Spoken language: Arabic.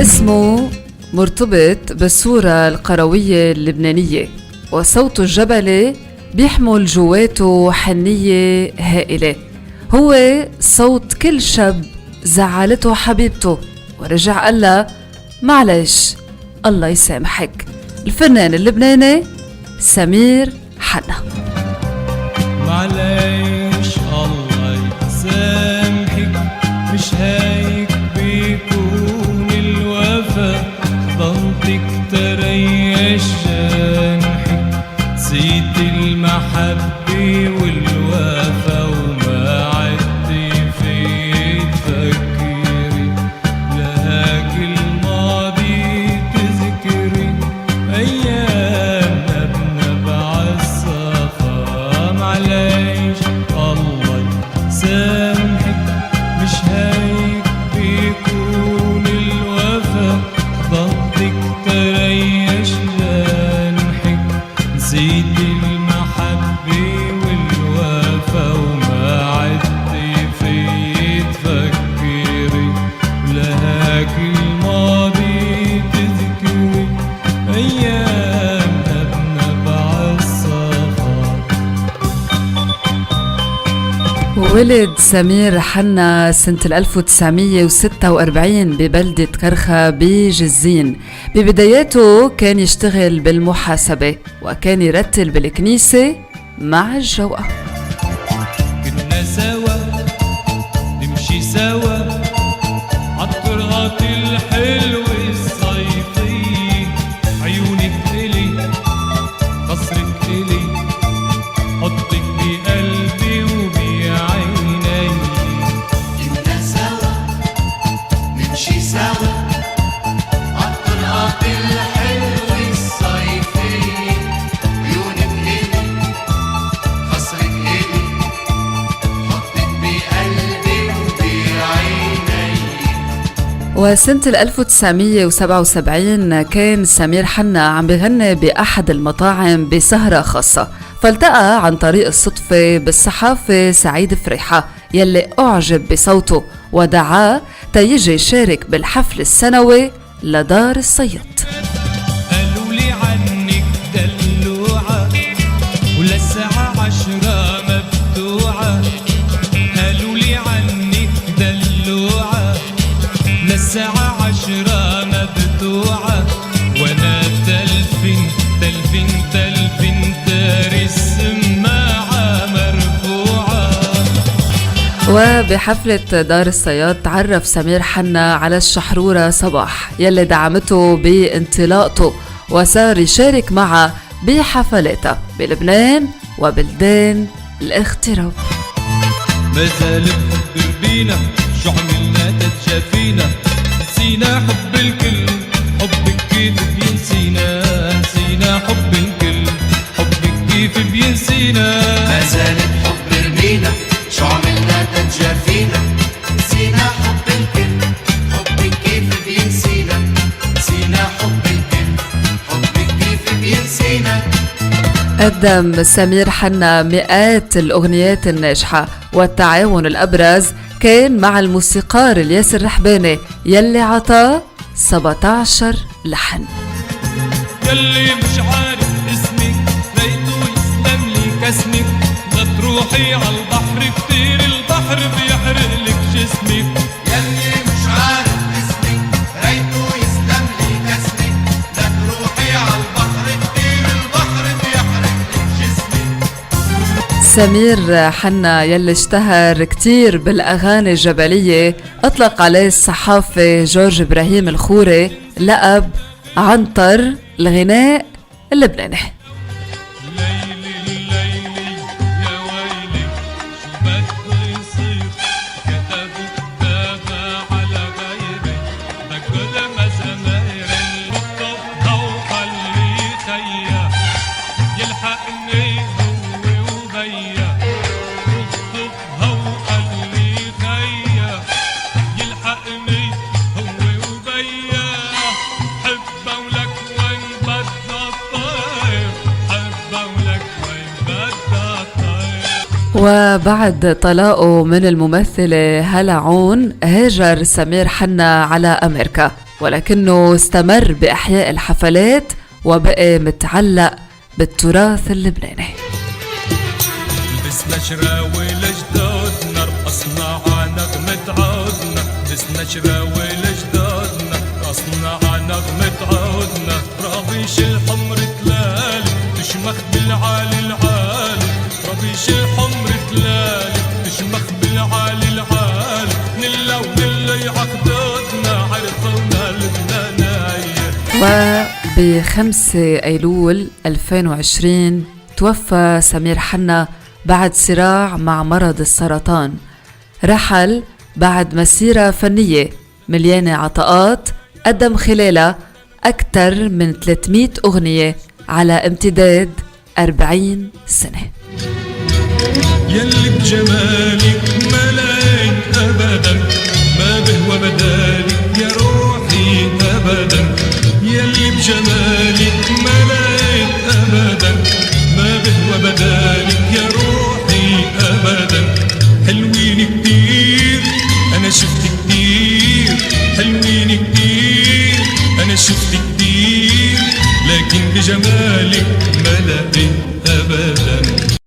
اسمه مرتبط بالصورة القروية اللبنانية، وصوته الجبلي بيحمل جواته حنية هائلة. هو صوت كل شاب زعلته حبيبته ورجع قال لها معلش الله يسامحك، الفنان اللبناني سمير حنا. معلش الله يسامحك، مش هيك بيكون الوفا، ضلتك تريش جانحك، نسيت المحبة والوفا وما عدتي في تفكري، لهاك الماضي تذكري أيام بنبع الصفا. معلش الله يسامحك، مش هيك بيكون الوفا، ضلتك تريش جانحك، نسيت المحبة والوفا وما عدتي في تفكري، لهاك الماضي تذكري أيام بنبع الصفا. ولد سمير حنا سنة 1946 ببلدة كرخة بجزين. ببداياته كان يشتغل بالمحاسبة وكان يرتل بالكنيسة مع الجوقة. كنا سوا نمشي سوا عالطرقات الحلوة الصيفية، عيونك إلي قصرك إلي، حطك بقلبي وبعيني. كنا سوا نمشي سوا عالطرقات الحلوة الصيفية، عيونك إلي قصرك إلي، حطك بقلبي وبعيني. وسنة 1977 كان سمير حنا عم بيغني بأحد المطاعم بسهرة خاصة، فالتقى عن طريق الصدفة بالصحافي سعيد فريحة يلي أعجب بصوته ودعاه تيجي يشارك بالحفل السنوي لدار الصياد. قالوا لي عنك دلوعة وللساعة 10 مفتوحة، قالوا لي عنك دلوعة للساعة 10 مفتوحة، وانا تلفن تلفن تلفن تاري السماعة مرفوعة. وبحفلة دار الصياد تعرف سمير حنا على الشحرورة صباح يلي دعمته بانطلاقته، وصار يشارك معها بحفلاتها بلبنان وبلدان الاغتراب. مازال بحب بينا، شو عملنا تتشافينا، نسينا حب الكل، حبك كيف بينسينا، نسينا حب الكل، حبك كيف بينسينا. ما زالت حب رمينا، شو عملنا تتجافينا، نسينا حب الكل، حبك كيف بينسينا، نسينا حب الكل، حبك كيف بينسينا. قدم سمير حنا مئات الأغنيات الناجحة، والتعاون الأبرز كان مع الموسيقار الياس الرحباني يلي عطاه 17 لحن. يلي مش عارف اسمك ريتو يسلم لي كسمك، لا تروحي عالبحر كتير البحر بيحرق لك جسمك. يلي مش عارف اسمك ريتو يسلم لي كسمك، لا تروحي عالبحر كتير البحر بيحرق لك جسمك. سمير حنا يلي اشتهر كتير بالأغاني الجبلية أطلق عليه الصحافي جورج إبراهيم الخوري لقب عنتر الغناء اللبناني. ليلي الليلي يا ويلي شو بده يصير، كتبوا كتابة على غيري، بكل مزامير بكتبها وخلي خيا يلحقني هو وبيا، بكتبها وخلي خيا يلحقني هو وبيا، حبه ولك وين بدها الطير، حبه ولك وين بدها الطير. وبعد طلاقه من الممثلة هلا عون هاجر سمير حنا على أمريكا، ولكنه استمر بإحياء الحفلات وبقى متعلق بالتراث اللبناني. لبسنا شراوي لجدودنا رقصنا ع نغمة عودنا، لبسنا شراوي لجدودنا رقصنا ع نغمة عودنا، رابيش الحمر تلالي تشمخ بالعالي العالي، رابيش الحمر تلالي تشمخ بالعالي العالي، نلا ونلا يعقدودنا عرفونا لبنانية. وب5 أيلول 2020 توفى سمير حنا بعد صراع مع مرض السرطان. رحل بعد مسيرة فنية مليانة عطاءات قدم خلالها أكثر من 300 أغنية على امتداد 40 سنة. يلي بجمالك ما لقيت أبدا، ما بهوى بدالك يا روحي أبدا، يلي بجمالك ما لقيت أبدا، ما بهوى بدالك يا روحي أبدا، حلوين كتير أنا شفت كتير، حلوين كتير أنا شفت كتير، لكن بجمالك ما لقيت أبدا.